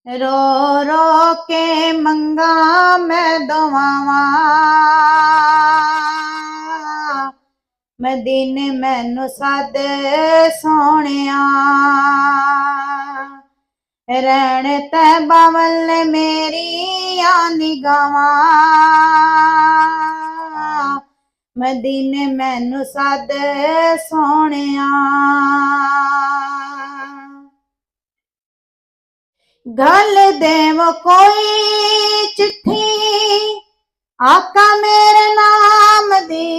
रो रो के मंगा मैं दुआवां मदीने मैनू सद सोहणिया रहण तैबा वल मेरिया निगाहां मदीने मैनू सद सोहणिया गल देव कोई चिट्ठी आका मेरे नाम दी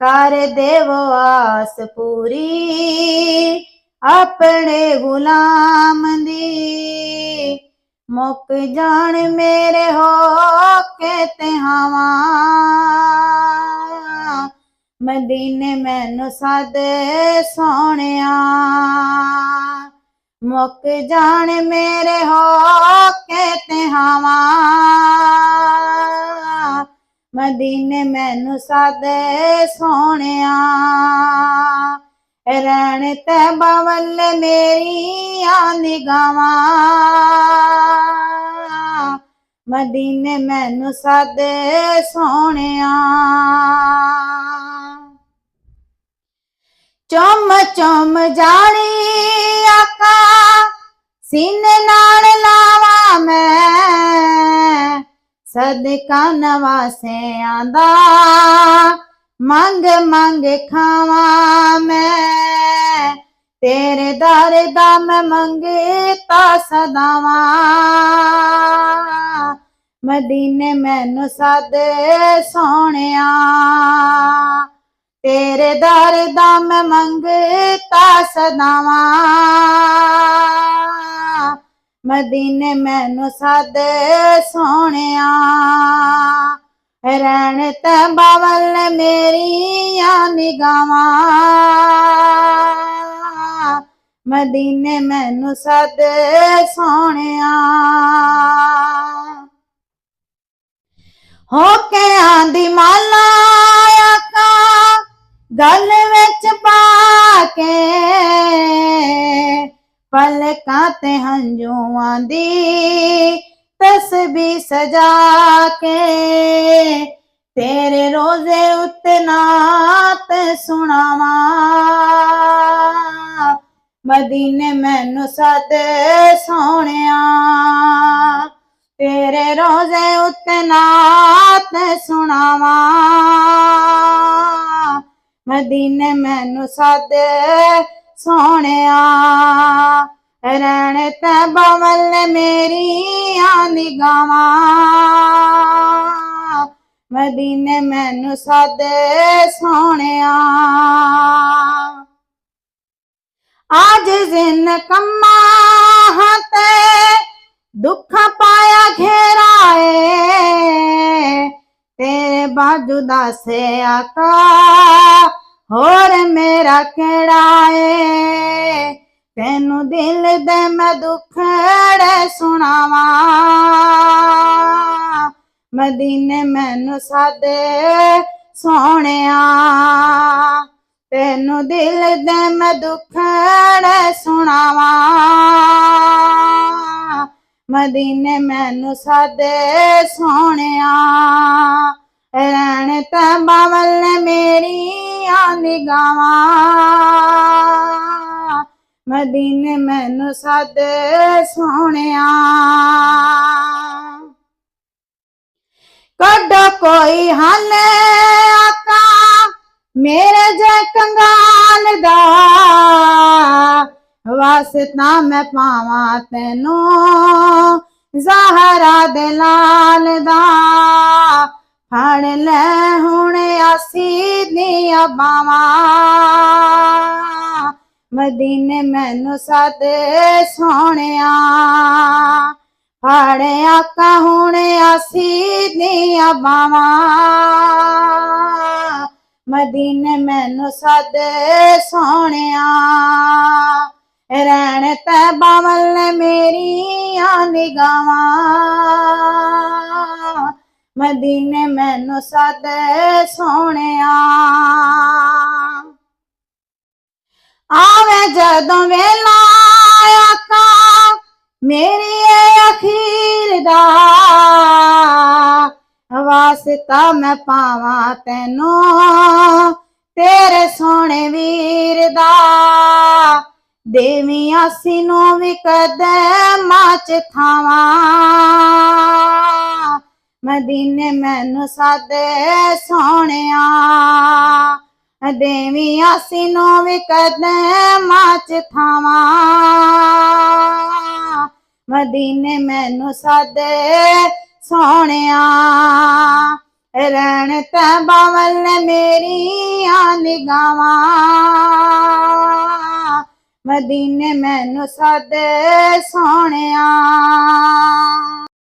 कर देव आस पूरी अपने गुलाम दी मुक जान मेरे हो के तिहावा मदीने मैनू सद सोहणिया मुक जान मेरे हो के तिहावा मदीने मैनू सद सोहणिया रहण तैबा वल मेरिया निगाहां मदीने मैनू सद सोहणिया चुम चुम जाली आका सीने नाल लावा मैं सदका नवासे आंदा मंग मंग खावा मैं तेरे दर दा मैं मंगता सदावा मदीने मैनू सद सोहणिया तेरे दर दा मैं मंगता सदावा मदीने मैनू सद सोहणिया रहण तैबा वल मेरिया निगाहां मदीने मैनू सद सोहणिया हो के आंदी माला आका गल विच पा के पलकां ते हंजुआं दी तस्बीह सजा के तेरे रोजे उत्ते नात सुणावां मदीने मैनू सद सोहणिया तेरे रोजे उत्ते नात सुणावां मदीने मैनू सद सोहणिया रहण तैबा वल मेरिया निगाहां मदीने मैनू सद सोहणिया आज जिन कम्मा ते दुख पाया घेराए तेरे बाजू दासे आका होर मेरा केड़ा है तेनू दिल दे मैं दुखड़े सुनावा मदीने मैनू सद सोहणिया तेनू दिल दे मैं दुखड़े सुनावा मदीने मैनू सद सोहणिया रहण तैबा वल मेरिया निगाहां मदीने मैनू सद सोहणिया कड्डो कोई हल आका मेरे जे कंगाल दा वास्ता मैं पावा तेनू ज़हरा दे लाल दा फड़ ले हुण आसी दिया बावां मदीने मैनू सद सोहणिया फड़ आका हुण आसी दिया बावां मदीने मैनू सद सोहणिया रहण तैबा वल मेरिया निगाहां मदीने मैनू सद सोहणिया आवे जदों वेला आका ਸਜਦਾ ਮੈਂ ਪਾਵਾਂ ਤੈਨੂੰ ਤੇਰੇ ਸੋਹਣੇ ਵੀਰ ਦਾ। ਦੇਵੀ ਆਸੀ ਨੂੰ ਵੀ ਕਦਮਾਂ ਚ ਥਾਵਾਂ ਮਦੀਨੇ ਮੈਨੂੰ ਸਾਦੇ ਸੋਹਣਿਆ। ਦੇਵੀ ਆਸੀ ਨੂੰ ਵੀ ਕਦਮਾਂ ਚ ਥਾਵਾਂ ਮਦੀਨੇ ਮੈਨੂੰ ਸਾਦੇ ਸੋਹਣਿਆ। ਰਹਿਣ ਤੈਬਾ ਵੱਲ ਮੇਰੀਆਂ ਨਿਗਾਹਾਂ ਮਦੀਨੇ ਮੈਨੂੰ ਸਾਦੇ ਸੋਹਣਿਆ।